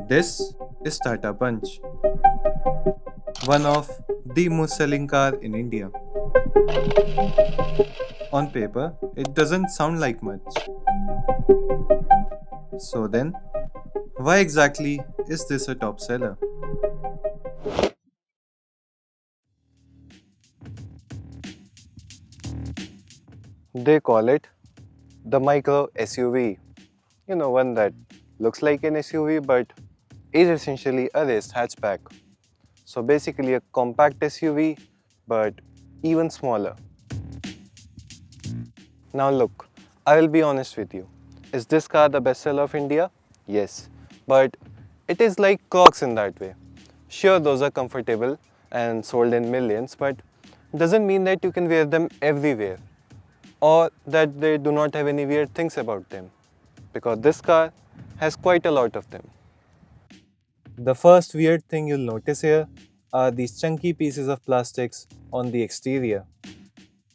This is Tata Punch, one of the most selling car in India. On paper, it doesn't sound like much. So then, why exactly is this a top seller? They call it the micro SUV. One that looks like an SUV but is essentially a raced hatchback. So basically a compact SUV but even smaller. Now look, I will be honest with you. Is this car the best seller of India? Yes, but it is like Crocs in that way. Sure, those are comfortable and sold in millions, but doesn't mean that you can wear them everywhere or that they do not have any weird things about them, because this car has quite a lot of them. The first weird thing you'll notice here are these chunky pieces of plastics on the exterior.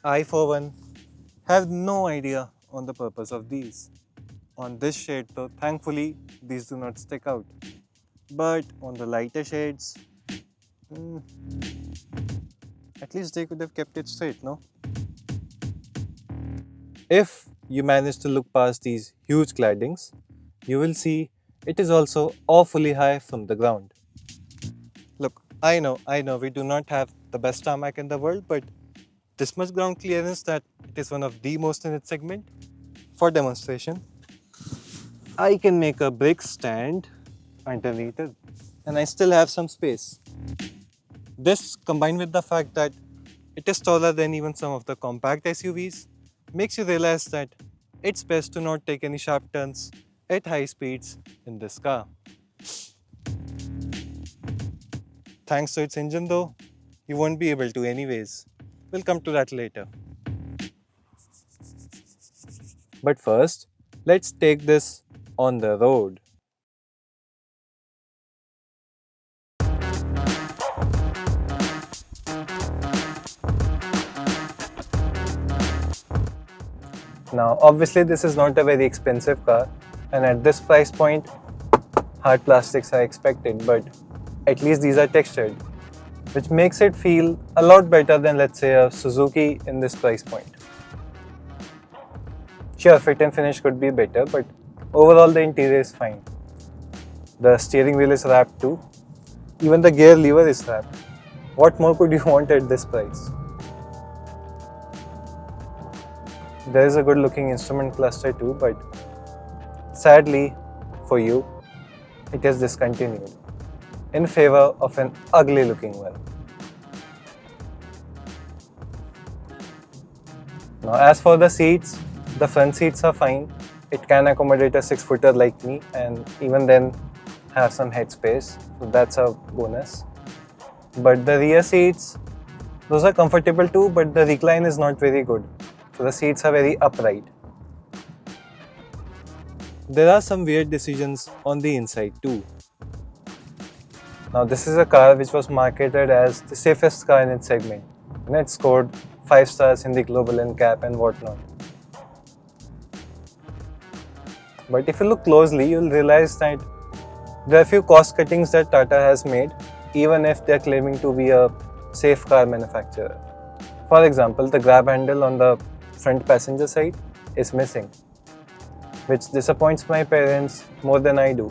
I, for one, have no idea on the purpose of these. On this shade though, thankfully, these do not stick out. But on the lighter shades, hmm, at least they could have kept it straight, no? If you manage to look past these huge claddings, you will see it is also awfully high from the ground. Look, I know, we do not have the best tarmac in the world, but this much ground clearance that it is one of the most in its segment. For demonstration, I can make a brick stand underneath it and I still have some space. This, combined with the fact that it is taller than even some of the compact SUVs, makes you realize that it's best to not take any sharp turns at high speeds in this car. Thanks to its engine though, you won't be able to anyways. We'll come to that later. But first, let's take this on the road. Now, obviously, this is not a very expensive car, and at this price point, hard plastics are expected, but at least these are textured, which makes it feel a lot better than, let's say, a Suzuki in this price point. Sure, fit and finish could be better, but overall, the interior is fine. The steering wheel is wrapped too, even the gear lever is wrapped. What more could you want at this price? There is a good looking instrument cluster too, but sadly for you, it is discontinued in favor of an ugly looking one. Now, as for the seats, the front seats are fine. It can accommodate a 6-footer like me, and even then have some headspace, so that's a bonus. But the rear seats, those are comfortable too, but the recline is not very good. So the seats are very upright. There are some weird decisions on the inside too. Now this is a car which was marketed as the safest car in its segment. And it scored 5 stars in the global NCAP and whatnot. But if you look closely, you'll realize that there are a few cost cuttings that Tata has made, even if they're claiming to be a safe car manufacturer. For example, the grab handle on the front passenger side is missing, which disappoints my parents more than I do.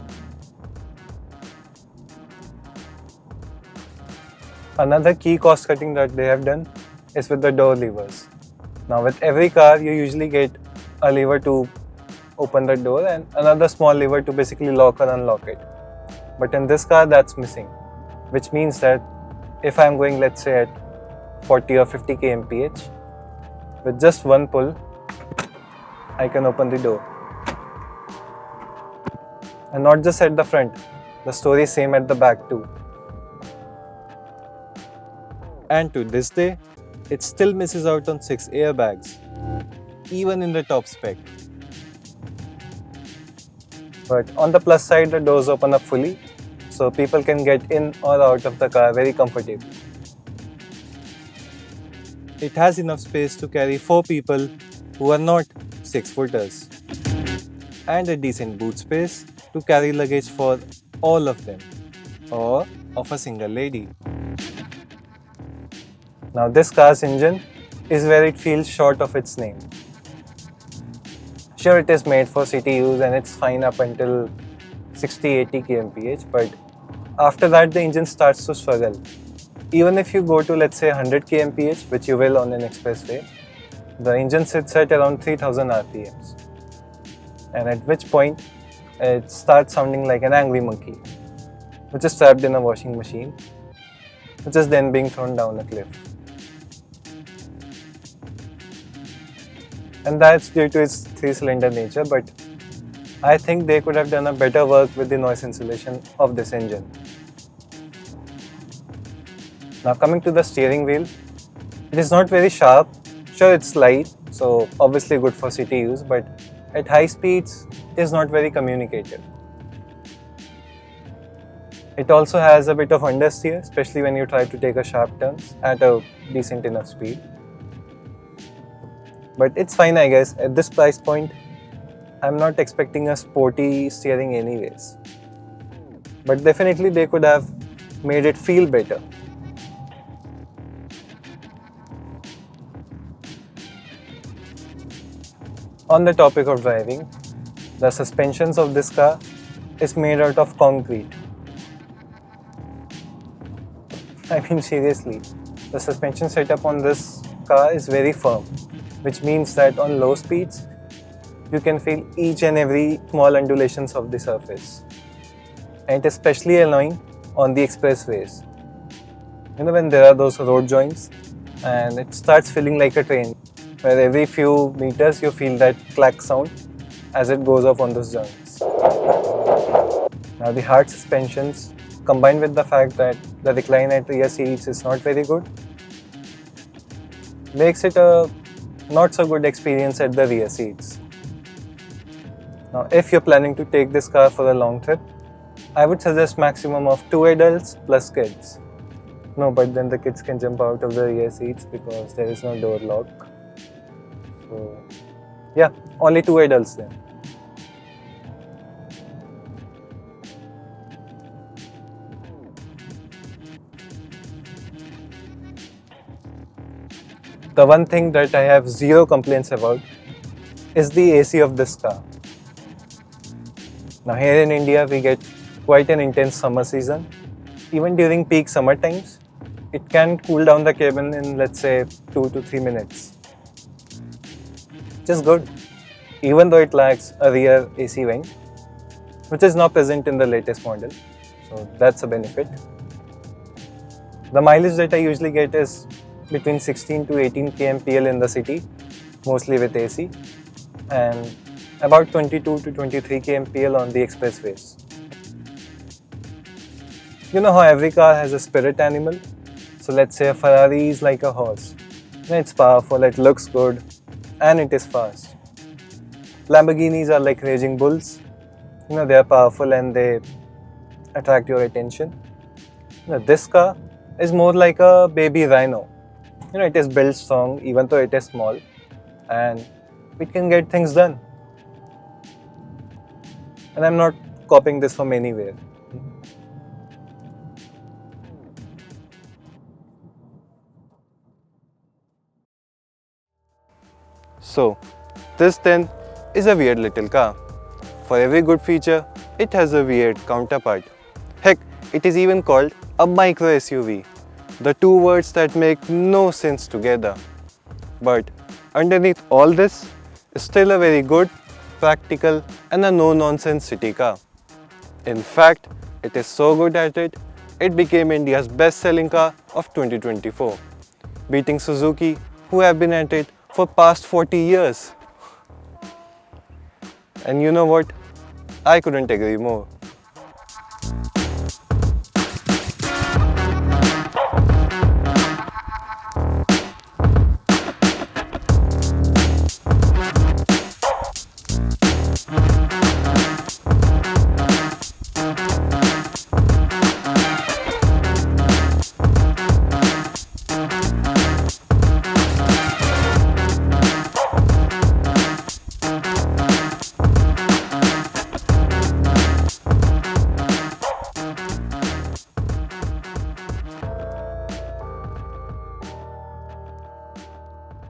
Another key cost cutting that they have done is with the door levers. Now with every car you usually get a lever to open the door and another small lever to basically lock or unlock it. But in this car that's missing, which means that if I'm going, let's say, at 40 or 50 kmph, with just one pull, I can open the door. And not just at the front, the story is same at the back too. And to this day, it still misses out on 6 airbags, even in the top spec. But on the plus side, the doors open up fully, so people can get in or out of the car very comfortably. It has enough space to carry 4 people who are not 6-footers, and a decent boot space to carry luggage for all of them or of a single lady. Now, this car's engine is where it feels short of its name. Sure, it is made for city use and it's fine up until 60-80 kmph, but after that the engine starts to struggle. Even if you go to, let's say, 100 kmph, which you will on an expressway, the engine sits at around 3000 rpms, and at which point it starts sounding like an angry monkey which is trapped in a washing machine, which is then being thrown down a cliff. And that's due to its 3-cylinder nature, but I think they could have done a better work with the noise insulation of this engine. Now, coming to the steering wheel, it is not very sharp. Sure, it's light, so obviously good for city use, but at high speeds, it is not very communicative. It also has a bit of understeer, especially when you try to take a sharp turns at a decent enough speed. But it's fine, I guess. At this price point, I'm not expecting a sporty steering anyways. But definitely they could have made it feel better. On the topic of driving, the suspensions of this car is made out of concrete. I mean, seriously, the suspension setup on this car is very firm, which means that on low speeds, you can feel each and every small undulations of the surface. And it is especially annoying on the expressways. You know, when there are those road joints and it starts feeling like a train, where every few meters you feel that clack sound as it goes off on those joints. Now, the hard suspensions combined with the fact that the recline at rear seats is not very good makes it a not so good experience at the rear seats. Now, if you're planning to take this car for a long trip, I would suggest maximum of 2 adults plus kids. No, but then the kids can jump out of the rear seats because there is no door lock. So, yeah, only 2 adults then. The one thing that I have zero complaints about is the AC of this car. Now, here in India, we get quite an intense summer season. Even during peak summer times, it can cool down the cabin in, let's say, 2 to 3 minutes. Which is good, even though it lacks a rear AC vent, which is not present in the latest model. So that's a benefit. The mileage that I usually get is between 16 to 18 kmpl in the city, mostly with AC, and about 22 to 23 kmpl on the expressways. You know how every car has a spirit animal? So let's say a Ferrari is like a horse. It's powerful, it looks good, and it is fast. Lamborghinis are like raging bulls. They are powerful and they attract your attention. This car is more like a baby rhino. It is built strong even though it is small, and it can get things done. And I'm not copying this from anywhere. So, this then is a weird little car. For every good feature, it has a weird counterpart. Heck, it is even called a micro SUV. The two words that make no sense together. But underneath all this is still a very good, practical and a no-nonsense city car. In fact, it is so good at it, it became India's best-selling car of 2024, beating Suzuki, who have been at it for past 40 years. And you know what? I couldn't agree more.